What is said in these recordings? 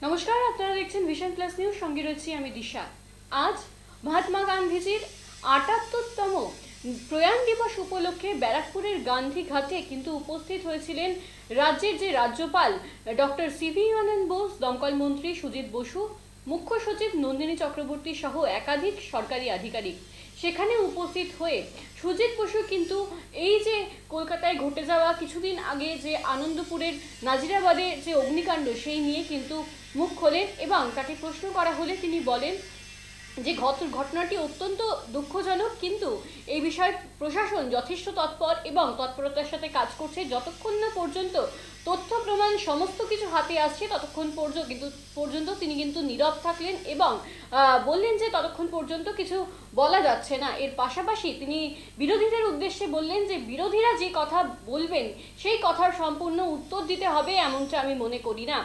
নমস্কার, আপনারা দেখছেন ভিশন প্লাস নিউজ, সঙ্গে রয়েছি আমি দিশা। আজ মহাত্মা গান্ধীজির ৭৮তম প্রয়াণ দিবস উপলক্ষে ব্যারাকপুরের গান্ধী ঘাটে কিন্তু উপস্থিত হয়েছিলেন রাজ্যের যে রাজ্যপাল ডক্টর সিভি আনন্দ বোস, দমকল মন্ত্রী সুজিত বসু, মুখ্য সচিব নন্দিনী চক্রবর্তী সহ একাধিক সরকারি আধিকারিক। সেখানে উপস্থিত হয়ে সুজিত বসু কিন্তু এই যে কলকাতায় ঘটে যাওয়া কিছুদিন আগে যে আনন্দপুরের নাজিরাবাদে যে অগ্নিকাণ্ড, সেই নিয়ে কিন্তু মুখ খোলেন এবং তাকে প্রশ্ন করা হলে তিনি বলেন যে ঘটনাটি অত্যন্ত দুঃখজনক, কিন্তু এই বিষয়ে প্রশাসন যথেষ্ট তৎপর এবং তৎপরতার সাথে কাজ করছে। যতক্ষণ না পর্যন্ত তথ্য প্রমাণ সমস্ত কিছু হাতে আসছে ততক্ষণ পর্যন্ত তিনি কিন্তু নীরব থাকলেন এবং বললেন যে ততক্ষণ পর্যন্ত কিছু বলা যাচ্ছে না। এর পাশাপাশি তিনি বিরোধীদের উদ্দেশ্যে বললেন যে বিরোধীরা যে কথা বলবেন সেই কথার সম্পূর্ণ উত্তর দিতে হবে, এমনটা আমি মনে করি না।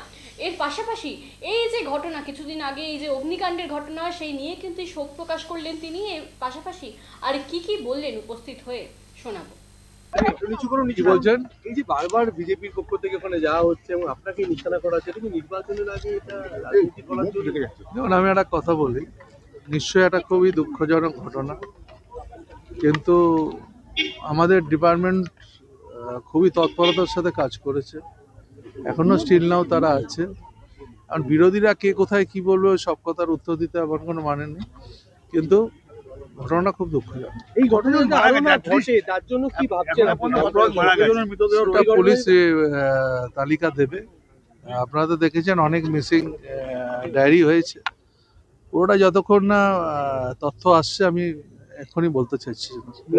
এর পাশাপাশি এই যে ঘটনা কিছুদিন আগে, এই যে অগ্নিকাণ্ডের ঘটনা, সেই নিয়ে কিন্তু শোক প্রকাশ করলেন তিনি। এর পাশাপাশি আর কি বললেন উপস্থিত হয়ে শোনাবো। বলছেন এই যে বারবার বিজেপির পক্ষ থেকে ওখানে যাওয়া হচ্ছে এবং আপনাকে নিশানা করা হচ্ছে, তুমি নির্বাচনের আগে এটা রাজনীতি করার জন্য। যেমন আমি একটা কথা বলি, নিশ্চয়ই এটা খুবই দুঃখজনক ঘটনা, কিন্তু আমাদের ডিপার্টমেন্ট খুবই তৎপরতার সাথে কাজ করেছে, এখনো স্টিল নাও তারা আছে। আর বিরোধীরা কে কোথায় কি বলবে সব কথার উত্তর দিতে আমার কোনো মানে নেই, কিন্তু ঘটনাটা খুব দুঃখজনক। এই ঘটনা ঘটে তার জন্য কি ভাবছেন পুলিশ তালিকা দেবে। আপনারা তো দেখেছেন অনেক মিসিং ডায়েরি হয়েছে, পুরোটা যতক্ষণ না তথ্য আসছে আমি এখনই বলতে চাইছি।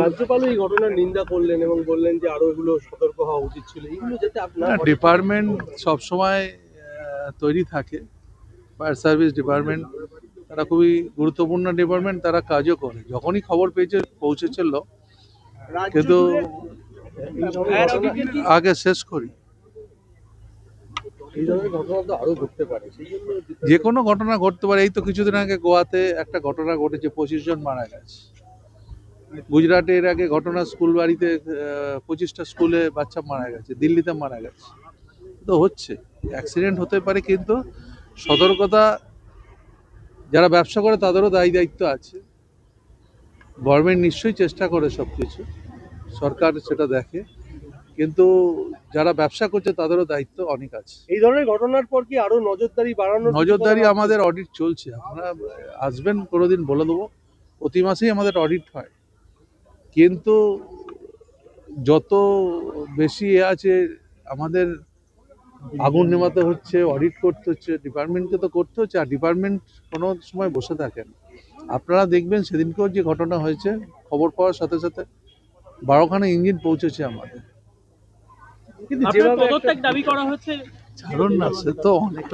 রাজ্যপাল এই ঘটনার নিন্দা করলেন এবং বললেন যে আরো এগুলো সতর্ক হওয়া উচিত ছিল, এগুলো যাতে আপনার ডিপার্টমেন্ট সবসময় তৈরি থাকে। ফায়ার সার্ভিস ডিপার্টমেন্ট তারা খুবই গুরুত্বপূর্ণ ডিপার্টমেন্ট, তারা কাজও করে। যখনই খবর পেয়েছে পৌঁছেছিল, কিন্তু আগে শেষ করি। এই ধরনের ঘটনা তো আরো ঘটতে পারে, সেই জন্য যে কোনো ঘটনা ঘটতে পারে। এই তো কিছুদিন আগে গোয়াতে একটা ঘটনা ঘটেছে, 25 জন মারা গেছে। গুজরাটে এর আগে ঘটনা, স্কুল বাড়িতে 25টা স্কুলে বাচ্চা মারা গেছে। দিল্লিতে মারা গেছে। তো হচ্ছে, অ্যাক্সিডেন্ট হতে পারে, কিন্তু সতর্কতা, যারা ব্যবসা করে তাদেরও দায়িত্ব আছে। গভর্নমেন্ট নিশ্চয়ই চেষ্টা করে সব কিছু, সরকার সেটা দেখে, কিন্তু যারা ব্যবসা করছে তাদেরও দায়িত্ব অনেক আছে। এই ধরনের ঘটনার পর কি আরো নজরদারি বাড়ানো? নজরদারি আমাদের অডিট চলছে, আপনারা আসবেন কোনোদিন বলে দেবো। প্রতি মাসেই আমাদের অডিট হয়, কিন্তু যত বেশি আছে আমাদের আগুন নেভাতে হচ্ছে, অডিট করতে হচ্ছে, ডিপার্টমেন্টকে তো করতে হচ্ছে। আর ডিপার্টমেন্ট কোনো সময় বসে থাকেন। আপনারা দেখবেন সেদিনকেও যে ঘটনা হয়েছে, খবর পাওয়ার সাথে সাথে 12খানা ইঞ্জিন পৌঁছেছে আমাদের। কিন্তু যেভাবে পদত্যাগ দাবি করা হচ্ছে, ছাড়ুন না, সে তো অনেক